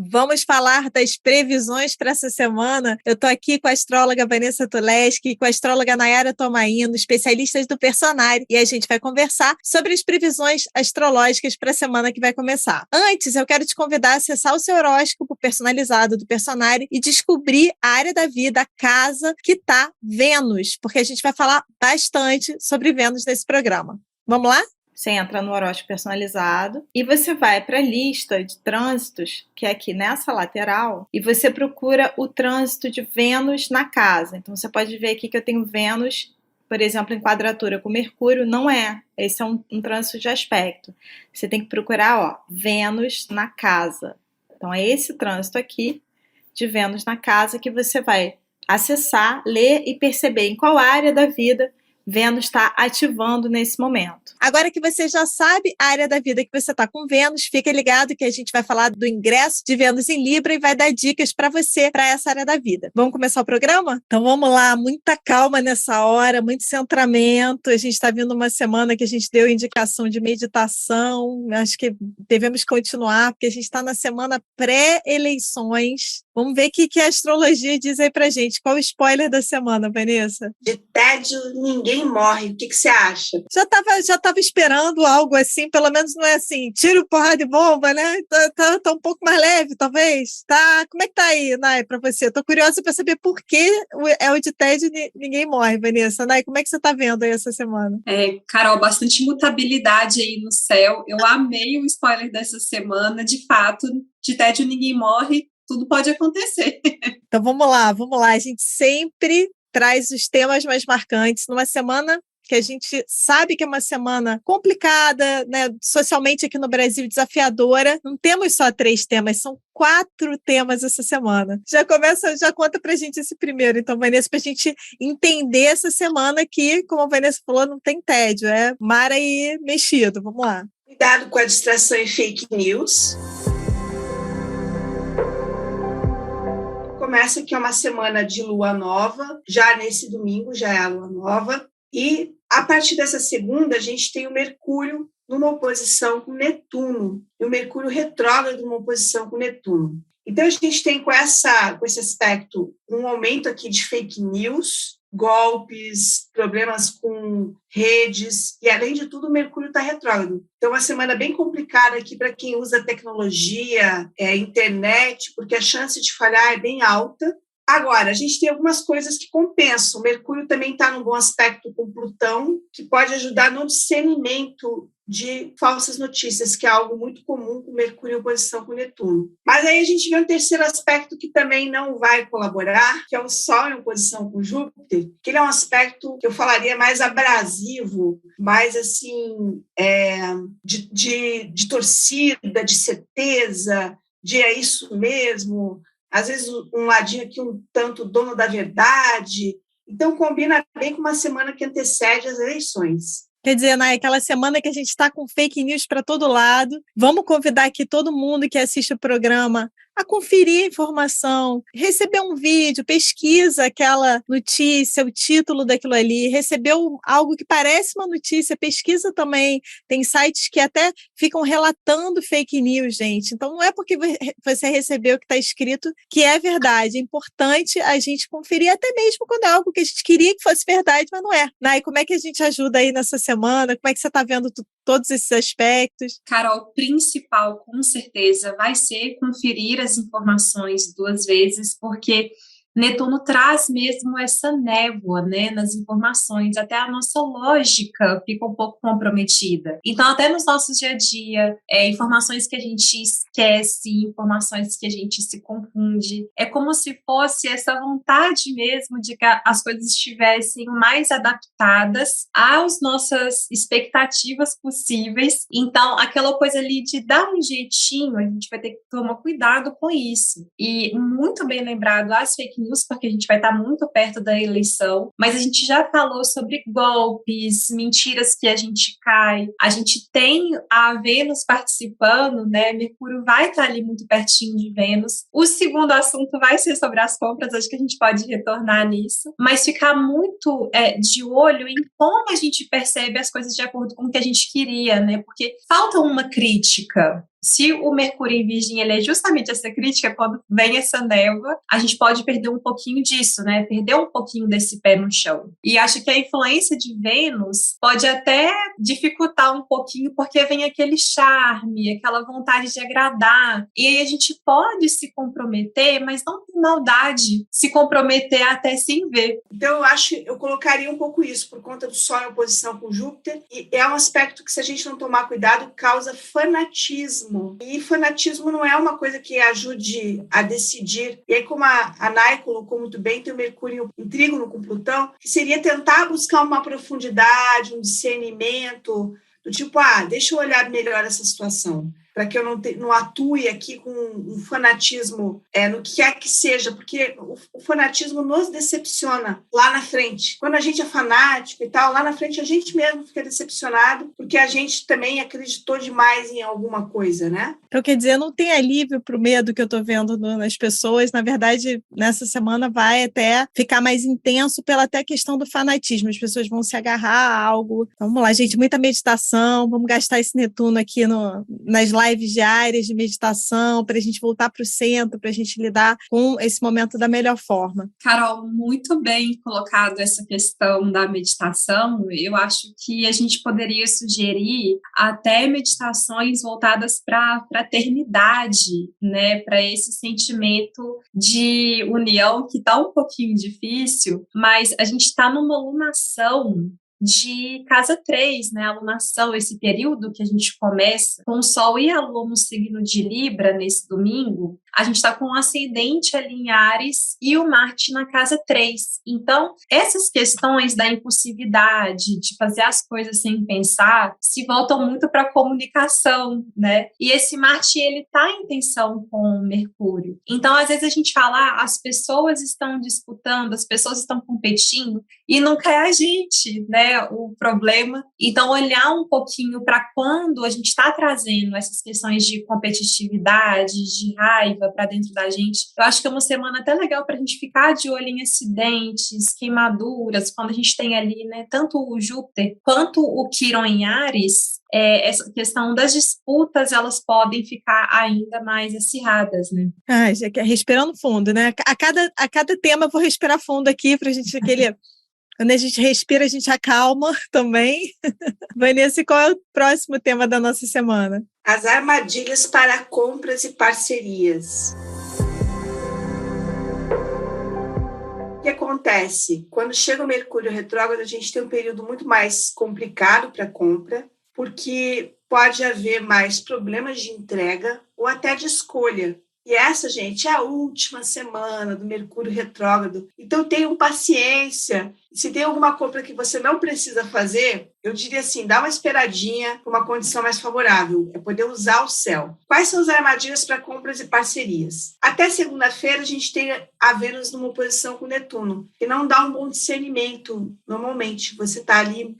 Vamos falar das previsões para essa semana. Eu estou aqui com a astróloga Vanessa Tuleski e com a astróloga Nayara Tomaino, especialistas do Personare, e a gente vai conversar sobre as previsões astrológicas para a semana que vai começar. Antes, eu quero te convidar a acessar o seu horóscopo personalizado do Personare e descobrir a área da vida, a casa que está Vênus, porque a gente vai falar bastante sobre Vênus nesse programa. Vamos lá? Você entra no horóscopo personalizado e você vai para a lista de trânsitos, que é aqui nessa lateral, e você procura o trânsito de Vênus na casa. Então você pode ver aqui que eu tenho Vênus, por exemplo, em quadratura com Mercúrio. Não é. Esse é um trânsito de aspecto. Você tem que procurar, Vênus na casa. Então é esse trânsito aqui de Vênus na casa que você vai acessar, ler e perceber em qual área da vida Vênus está ativando nesse momento. Agora que você já sabe a área da vida que você está com Vênus, fica ligado que a gente vai falar do ingresso de Vênus em Libra e vai dar dicas para você, para essa área da vida. Vamos começar o programa? Então vamos lá, muita calma nessa hora, muito centramento. A gente está vindo uma semana que a gente deu indicação de meditação. Acho que devemos continuar, porque a gente está na semana pré-eleições. Vamos ver o que a astrologia diz aí pra gente. Qual o spoiler da semana, Vanessa? De tédio, ninguém morre. O que você acha? Já tava esperando algo assim, pelo menos não é assim, tiro, porrada e bomba, né? Tá um pouco mais leve, talvez. Tá, como é que tá aí, Nay, pra você? Tô curiosa pra saber por que é o de tédio e ninguém morre, Vanessa. Nay, como é que você tá vendo aí essa semana? Carol, bastante mutabilidade aí no céu. Eu amei o spoiler dessa semana. De fato, de tédio ninguém morre. Tudo pode acontecer. Então vamos lá. A gente sempre traz os temas mais marcantes numa semana que a gente sabe que é uma semana complicada, né, socialmente aqui no Brasil, desafiadora. Não temos só 3 temas, são 4 temas essa semana. Já conta pra gente esse primeiro, então, Vanessa, pra gente entender essa semana que, como a Vanessa falou, não tem tédio, é mar aí mexido. Vamos lá. Cuidado com a distração e fake news. Começa que é uma semana de lua nova, já nesse domingo já é a lua nova, e a partir dessa segunda a gente tem o Mercúrio numa oposição com Netuno, e o Mercúrio retrógrado numa oposição com Netuno. Então a gente tem com esse aspecto um aumento aqui de fake news, golpes, problemas com redes, e além de tudo o Mercúrio está retrógrado. Então uma semana bem complicada aqui para quem usa tecnologia, internet, porque a chance de falhar é bem alta. Agora, a gente tem algumas coisas que compensam. O Mercúrio também está num bom aspecto com Plutão, que pode ajudar no discernimento de falsas notícias, que é algo muito comum com Mercúrio em oposição com Netuno. Mas aí a gente vê um terceiro aspecto que também não vai colaborar, que é o Sol em oposição com Júpiter, que ele é um aspecto que eu falaria mais abrasivo, mais assim, de torcida, de certeza, de é isso mesmo, às vezes um ladinho aqui um tanto dono da verdade. Então combina bem com uma semana que antecede as eleições. Quer dizer, Nay, aquela semana que a gente está com fake news para todo lado, vamos convidar aqui todo mundo que assiste o programa a conferir a informação, receber um vídeo, pesquisa aquela notícia, o título daquilo ali, recebeu algo que parece uma notícia, pesquisa também. Tem sites que até ficam relatando fake news, gente. Então não é porque você recebeu o que está escrito que é verdade. É importante a gente conferir, até mesmo quando é algo que a gente queria que fosse verdade, mas não é. Nay, como é que a gente ajuda aí nessa semana? Como é que você está vendo todos esses aspectos? Carol, o principal, com certeza, vai ser conferir as informações 2 vezes, porque Netuno traz mesmo essa névoa, né, nas informações, até a nossa lógica fica um pouco comprometida. Então, até nos nossos dia a dia, informações que a gente esquece, informações que a gente se confunde, é como se fosse essa vontade mesmo de que as coisas estivessem mais adaptadas às nossas expectativas possíveis. Então, aquela coisa ali de dar um jeitinho, a gente vai ter que tomar cuidado com isso. E muito bem lembrado, as fake news, porque a gente vai estar muito perto da eleição, mas a gente já falou sobre golpes, mentiras que a gente cai, a gente tem a Vênus participando, né, Mercúrio vai estar ali muito pertinho de Vênus. O segundo assunto vai ser sobre as compras, acho que a gente pode retornar nisso, mas ficar muito de olho em como a gente percebe as coisas de acordo com o que a gente queria, né, porque falta uma crítica, se o Mercúrio em Virgem ele é justamente essa crítica, quando vem essa névoa, a gente pode perder um pouquinho disso, né? Perder um pouquinho desse pé no chão. E acho que a influência de Vênus pode até dificultar um pouquinho, porque vem aquele charme, aquela vontade de agradar. E aí a gente pode se comprometer, mas não tem maldade se comprometer até sem ver. Então, eu colocaria um pouco isso, por conta do Sol em oposição com Júpiter, e é um aspecto que, se a gente não tomar cuidado, causa fanatismo. E fanatismo não é uma coisa que ajude a decidir. E aí, como a Nay colocou muito bem, tem o Mercúrio em trígono com Plutão, que seria tentar buscar uma profundidade, um discernimento, do tipo, deixa eu olhar melhor essa situação, para que eu não atue aqui com um fanatismo no que quer que seja, porque o fanatismo nos decepciona lá na frente. Quando a gente é fanático e tal, lá na frente a gente mesmo fica decepcionado, porque a gente também acreditou demais em alguma coisa, né? Então, quer dizer, não tem alívio para o medo que eu estou vendo nas pessoas. Na verdade, nessa semana vai até ficar mais intenso pela até questão do fanatismo. As pessoas vão se agarrar a algo. Então, vamos lá, gente, muita meditação. Vamos gastar esse Netuno aqui nas lives diárias de meditação, para a gente voltar para o centro, para a gente lidar com esse momento da melhor forma. Carol, muito bem colocado essa questão da meditação. Eu acho que a gente poderia sugerir até meditações voltadas para a fraternidade, né? Para esse sentimento de união que está um pouquinho difícil, mas a gente está numa alunação de casa 3, né? Alunação, esse período que a gente começa com o Sol e a Lua no signo de Libra nesse domingo, a gente está com o ascendente ali em Áries e o Marte na casa 3. Então, essas questões da impulsividade, de fazer as coisas sem pensar, se voltam muito para a comunicação, né? E esse Marte, ele está em tensão com o Mercúrio. Então, às vezes a gente fala, as pessoas estão disputando, as pessoas estão competindo, e nunca é a gente, né? O problema. Então, olhar um pouquinho para quando a gente está trazendo essas questões de competitividade, de raiva para dentro da gente. Eu acho que é uma semana até legal para a gente ficar de olho em acidentes, queimaduras, quando a gente tem ali, né, tanto o Júpiter quanto o Quirón em Áries. Essa questão das disputas, elas podem ficar ainda mais acirradas, né? Já que respirando fundo, né? A cada tema eu vou respirar fundo aqui para a gente quando a gente respira, a gente acalma também. Vanessa, qual é o próximo tema da nossa semana? As armadilhas para compras e parcerias. O que acontece? Quando chega o Mercúrio retrógrado, a gente tem um período muito mais complicado para compra, porque pode haver mais problemas de entrega ou até de escolha. E essa, gente, é a última semana do Mercúrio retrógrado. Então, tenham paciência. Se tem alguma compra que você não precisa fazer, eu diria assim, dá uma esperadinha para uma condição mais favorável. É poder usar o céu. Quais são as armadilhas para compras e parcerias? Até segunda-feira, a gente tem a Vênus numa oposição com Netuno, que não dá um bom discernimento. Normalmente, você está ali,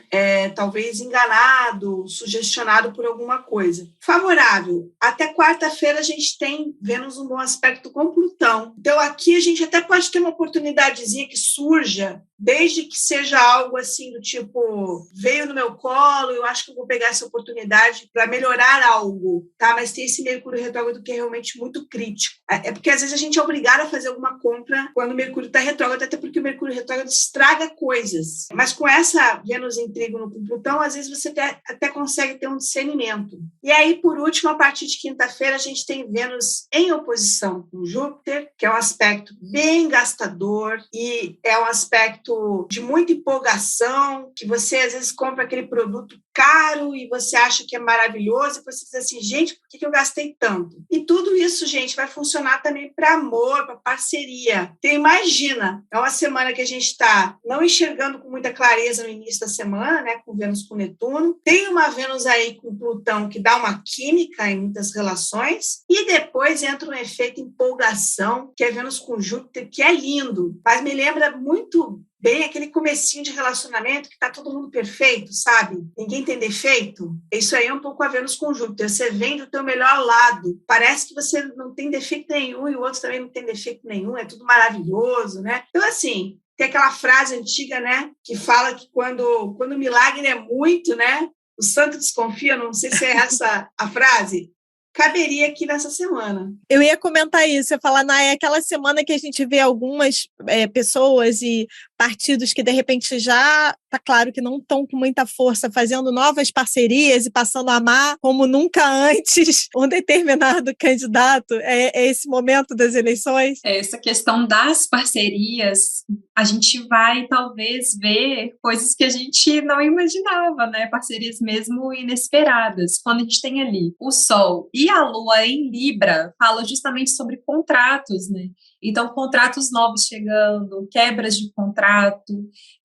talvez, enganado, sugestionado por alguma coisa. Favorável. Até quarta-feira, a gente tem Vênus num bom aspecto com Plutão. Então, aqui a gente até pode ter uma oportunidadezinha que surja, desde que seja algo assim do tipo, veio no meu colo, eu acho que eu vou pegar essa oportunidade para melhorar algo, tá? Mas tem esse Mercúrio retrógrado que é realmente muito crítico. É porque às vezes a gente é obrigado a fazer alguma compra quando o Mercúrio está retrógrado, até porque o Mercúrio retrógrado estraga coisas. Mas com essa Vênus em trígono com Plutão, às vezes você até consegue ter um discernimento. E aí, por último, a partir de quinta-feira, a gente tem Vênus em oposição com Júpiter, que é um aspecto bem gastador e é um aspecto de muita empolgação, que você às vezes compra aquele produto caro e você acha que é maravilhoso e você diz assim, gente, por que eu gastei tanto? E tudo isso, gente, vai funcionar também para amor, para parceria. Então, imagina, é uma semana que a gente está não enxergando com muita clareza no início da semana, né, com Vênus com Netuno, tem uma Vênus aí com Plutão que dá uma química em muitas relações e depois entra um efeito empolgação, que é Vênus com Júpiter, que é lindo, mas me lembra muito bem aquele comecinho de relacionamento que está todo mundo perfeito, sabe? Ninguém tem defeito. Isso aí é um pouco a Vênus com Júpiter. Você vem do teu melhor lado. Parece que você não tem defeito nenhum e o outro também não tem defeito nenhum. É tudo maravilhoso, né? Então, assim, tem aquela frase antiga, né? Que fala que quando o milagre é muito, né? O santo desconfia. Não sei se é essa a frase. caberia aqui nessa semana. Eu ia comentar isso, eu ia falar, é aquela semana que a gente vê algumas pessoas e partidos que, de repente, já está claro que não estão com muita força, fazendo novas parcerias e passando a amar como nunca antes um determinado candidato. É esse momento das eleições? Essa questão das parcerias, a gente vai, talvez, ver coisas que a gente não imaginava, né? Parcerias mesmo inesperadas. Quando a gente tem ali o Sol e a Lua em Libra, fala justamente sobre contratos, né? Então, contratos novos chegando, quebras de contrato,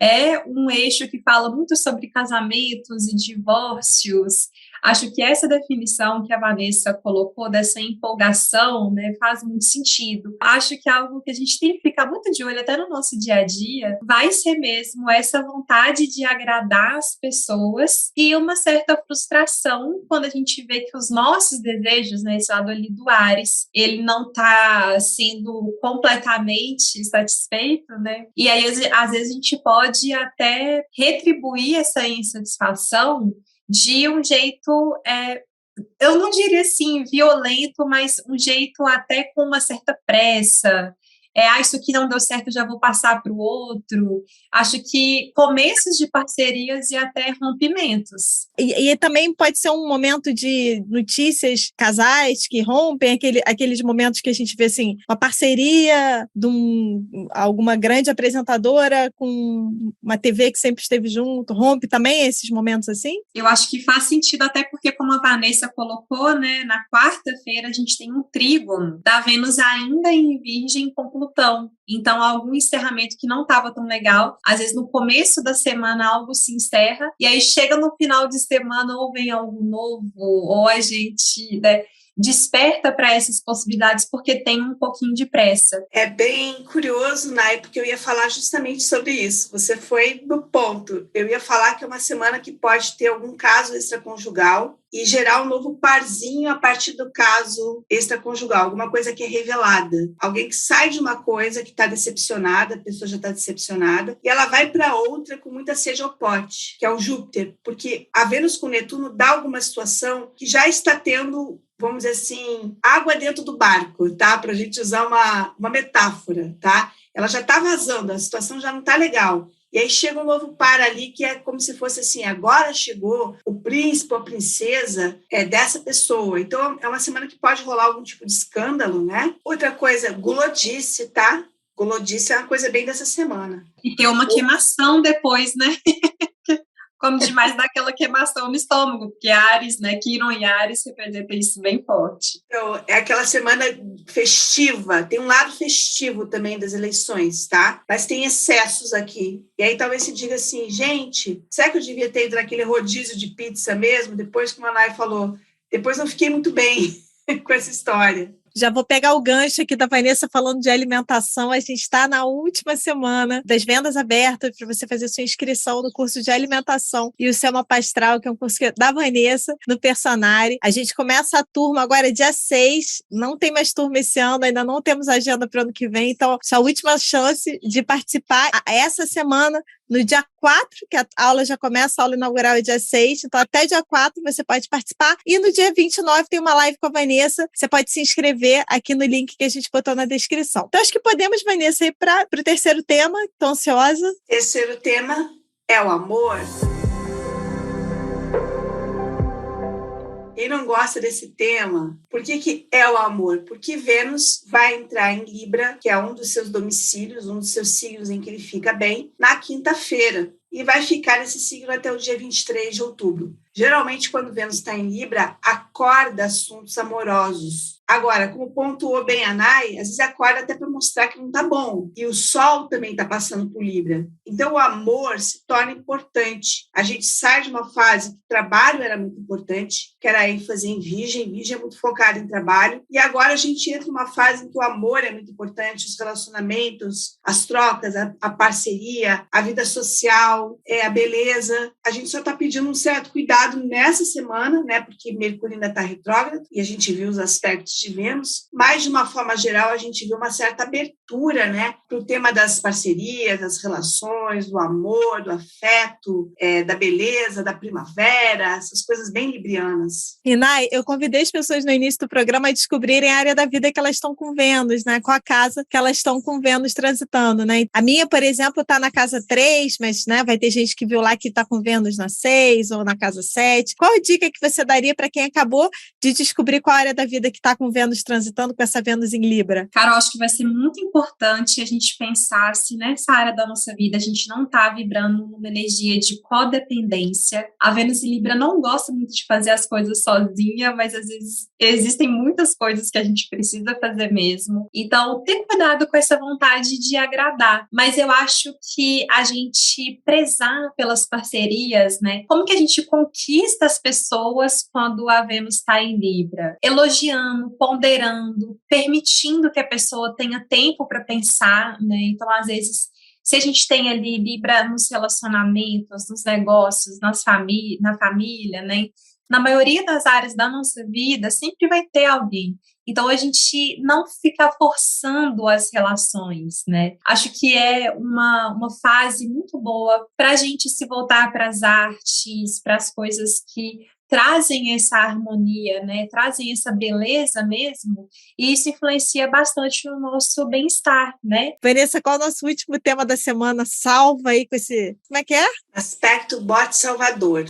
é um eixo que fala muito sobre casamentos e divórcios. Acho que essa definição que a Vanessa colocou, dessa empolgação, né, faz muito sentido. Acho que é algo que a gente tem que ficar muito de olho até no nosso dia a dia, vai ser mesmo essa vontade de agradar as pessoas e uma certa frustração quando a gente vê que os nossos desejos, né, esse lado ali do Áries, ele não está sendo completamente satisfeito, né? E aí, às vezes, a gente pode até retribuir essa insatisfação de um jeito, eu não diria assim, violento, mas um jeito até com uma certa pressa. Isso aqui não deu certo, já vou passar para o outro. Acho que começos de parcerias e até rompimentos. E também pode ser um momento de notícias, casais que rompem, aqueles momentos que a gente vê assim, uma parceria de alguma grande apresentadora com uma TV que sempre esteve junto, rompe também esses momentos assim? Eu acho que faz sentido, até porque, como a Vanessa colocou, né, na quarta-feira a gente tem um trígono da Vênus ainda em Virgem com Plutão. Então, algum encerramento que não estava tão legal, às vezes no começo da semana algo se encerra, e aí chega no final de semana ou vem algo novo, ou a gente, né, desperta para essas possibilidades porque tem um pouquinho de pressa. É bem curioso, Nai, porque eu ia falar justamente sobre isso. Você foi no ponto. Eu ia falar que é uma semana que pode ter algum caso extraconjugal e gerar um novo parzinho a partir do caso extraconjugal, alguma coisa que é revelada. Alguém que sai de uma coisa que está decepcionada, a pessoa já está decepcionada, e ela vai para outra com muita sede ao pote, que é o Júpiter, porque a Vênus com Netuno dá alguma situação que já está tendo, vamos dizer assim, água dentro do barco, tá? Para a gente usar uma metáfora, tá? Ela já está vazando, a situação já não está legal. E aí chega um novo par ali que é como se fosse assim, agora chegou o príncipe ou a princesa dessa pessoa. Então, é uma semana que pode rolar algum tipo de escândalo, né? Outra coisa, gulodice, tá? Gulodice é uma coisa bem dessa semana. E ter uma queimação depois, né? Come demais dá aquela queimação no estômago, porque Áries, né, Quiron e Áries representam isso bem forte. Então, é aquela semana festiva, tem um lado festivo também das eleições, tá? Mas tem excessos aqui. E aí talvez se diga assim, gente, será que eu devia ter ido naquele rodízio de pizza mesmo? Depois que o Manai falou, depois não fiquei muito bem com essa história. Já vou pegar o gancho aqui da Vanessa falando de alimentação. A gente está na última semana das vendas abertas para você fazer sua inscrição no curso de alimentação e o Seu Mapa Astral, que é um curso da Vanessa, no Personare. A gente começa a turma agora dia 6, não tem mais turma esse ano, ainda não temos agenda para o ano que vem, então essa é a última chance de participar essa semana. No dia 4, que a aula já começa, a aula inaugural é dia 6, então até dia 4 você pode participar. E no dia 29 tem uma live com a Vanessa, você pode se inscrever aqui no link que a gente botou na descrição. Então acho que podemos, Vanessa, ir para o terceiro tema, estou ansiosa. Terceiro tema é o amor. Quem não gosta desse tema, por que é o amor? Porque Vênus vai entrar em Libra, que é um dos seus domicílios, um dos seus signos em que ele fica bem, na quinta-feira. E vai ficar nesse signo até o dia 23 de outubro. Geralmente, quando Vênus está em Libra, acorda assuntos amorosos. Agora, como pontuou bem a Nai, às vezes acorda até para mostrar que não está bom. E o Sol também está passando por Libra. Então, o amor se torna importante. A gente sai de uma fase que o trabalho era muito importante, que era a ênfase em Virgem. Virgem é muito focada em trabalho. E agora a gente entra numa fase em que o amor é muito importante, os relacionamentos, as trocas, a parceria, a vida social, a beleza. A gente só está pedindo um certo cuidado atualizado nessa semana, né, porque Mercúrio ainda está retrógrado e a gente viu os aspectos de Vênus, mas de uma forma geral a gente viu uma certa abertura, né, para o tema das parcerias, das relações, do amor, do afeto, da beleza, da primavera, essas coisas bem librianas. E, Nai, eu convidei as pessoas no início do programa a descobrirem a área da vida que elas estão com Vênus, né, com a casa que elas estão com Vênus transitando, né. A minha, por exemplo, está na casa 3, mas, né, vai ter gente que viu lá que está com Vênus na 6 ou na casa 7. Qual a dica que você daria para quem acabou de descobrir qual área da vida que está com Vênus transitando, com essa Vênus em Libra? Carol, acho que vai ser muito importante a gente pensar se nessa área da nossa vida a gente não está vibrando numa energia de codependência. A Vênus em Libra não gosta muito de fazer as coisas sozinha, mas às vezes existem muitas coisas que a gente precisa fazer mesmo. Então, tem cuidado com essa vontade de agradar. Mas eu acho que a gente prezar pelas parcerias, né? Como que a gente conquista as pessoas quando a Vênus está em Libra? Elogiando, ponderando, permitindo que a pessoa tenha tempo para pensar, né? Então, às vezes, se a gente tem ali Libra nos relacionamentos, nos negócios, na família, né? Na maioria das áreas da nossa vida, sempre vai ter alguém. Então, a gente não fica forçando as relações, né? Acho que é uma fase muito boa para a gente se voltar para as artes, para as coisas que trazem essa harmonia, né? Trazem essa beleza mesmo, e isso influencia bastante no nosso bem-estar, né? Vanessa, qual é o nosso último tema da semana? Salva aí com esse... Como é que é? Aspecto Bote Salvador.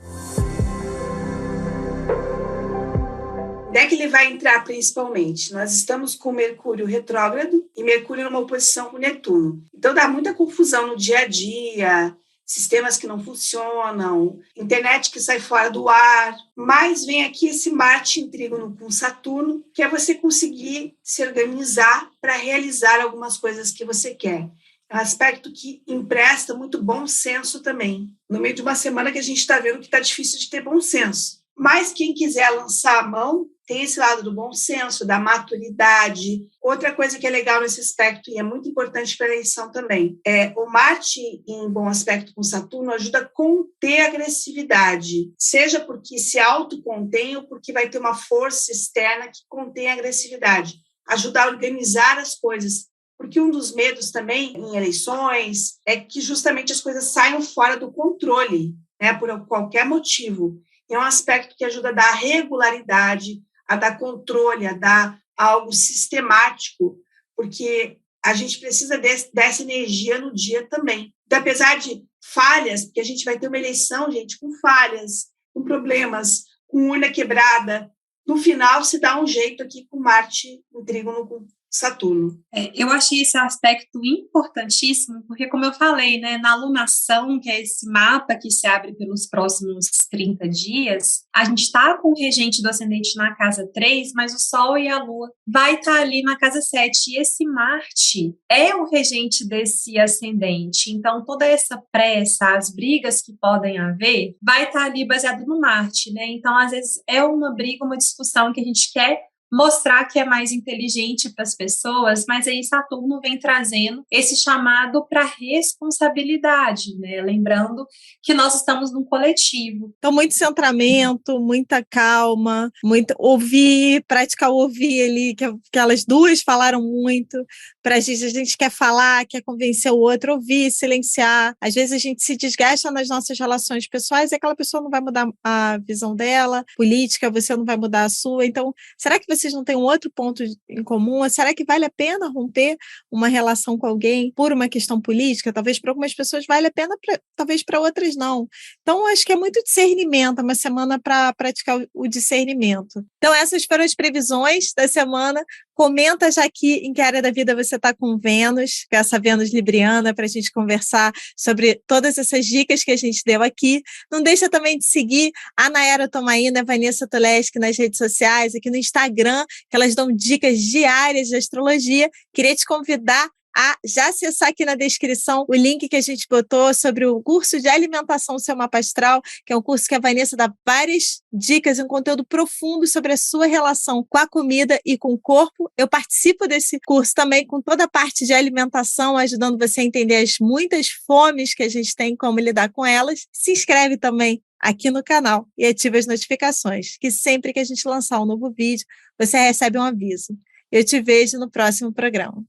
Onde é que ele vai entrar principalmente? Nós estamos com Mercúrio retrógrado e Mercúrio numa oposição com Netuno. Então dá muita confusão no dia a dia, sistemas que não funcionam, internet que sai fora do ar. Mas vem aqui esse Marte em trígono com Saturno, que é você conseguir se organizar para realizar algumas coisas que você quer. É um aspecto que empresta muito bom senso também. No meio de uma semana que a gente está vendo que está difícil de ter bom senso. Mas quem quiser lançar a mão, tem esse lado do bom senso, da maturidade. Outra coisa que é legal nesse aspecto, e é muito importante para a eleição também, o Marte, em bom aspecto com Saturno, ajuda a conter a agressividade, seja porque se autocontém ou porque vai ter uma força externa que contém a agressividade. Ajuda a organizar as coisas. Porque um dos medos também em eleições é que justamente as coisas saiam fora do controle, né, por qualquer motivo. É um aspecto que ajuda a dar regularidade, a dar controle, a dar algo sistemático, porque a gente precisa dessa energia no dia também. Então, apesar de falhas, porque a gente vai ter uma eleição, gente, com falhas, com problemas, com urna quebrada, no final se dá um jeito aqui com Marte em trígono com Saturno. Eu achei esse aspecto importantíssimo, porque, como eu falei, né, na alunação, que é esse mapa que se abre pelos próximos 30 dias, a gente está com o regente do ascendente na casa 3, mas o Sol e a Lua vai estar ali na casa 7, e esse Marte é o regente desse ascendente. Então, toda essa pressa, as brigas que podem haver, vai estar ali baseado no Marte, né? Então, às vezes, é uma briga, uma discussão que a gente quer mostrar que é mais inteligente para as pessoas, mas aí Saturno vem trazendo esse chamado para responsabilidade, né? Lembrando que nós estamos num coletivo. Então, muito centramento, muita calma, muito ouvir, praticar o ouvir ali, que elas duas falaram muito. A gente quer falar, quer convencer o outro, ouvir, silenciar. Às vezes a gente se desgasta nas nossas relações pessoais e aquela pessoa não vai mudar a visão dela, política, você não vai mudar a sua. Então, será que vocês não têm um outro ponto em comum? Será que vale a pena romper uma relação com alguém por uma questão política? Talvez para algumas pessoas vale a pena, talvez para outras não. Então, acho que é muito discernimento, uma semana para praticar o discernimento. Então, essas foram as previsões da semana. Comenta já aqui em que área da vida você está com Vênus, que é essa Vênus libriana, para a gente conversar sobre todas essas dicas que a gente deu aqui. Não deixa também de seguir a Nayara Tomaina, a Vanessa Tuleski nas redes sociais, aqui no Instagram, que elas dão dicas diárias de astrologia. Queria te convidar a já acessar aqui na descrição o link que a gente botou sobre o curso de alimentação Seu Mapa Astral, que é um curso que a Vanessa dá várias dicas, um conteúdo profundo sobre a sua relação com a comida e com o corpo. Eu participo desse curso também com toda a parte de alimentação, ajudando você a entender as muitas fomes que a gente tem, como lidar com elas. Se inscreve também aqui no canal e ative as notificações, que sempre que a gente lançar um novo vídeo, você recebe um aviso. Eu te vejo no próximo programa.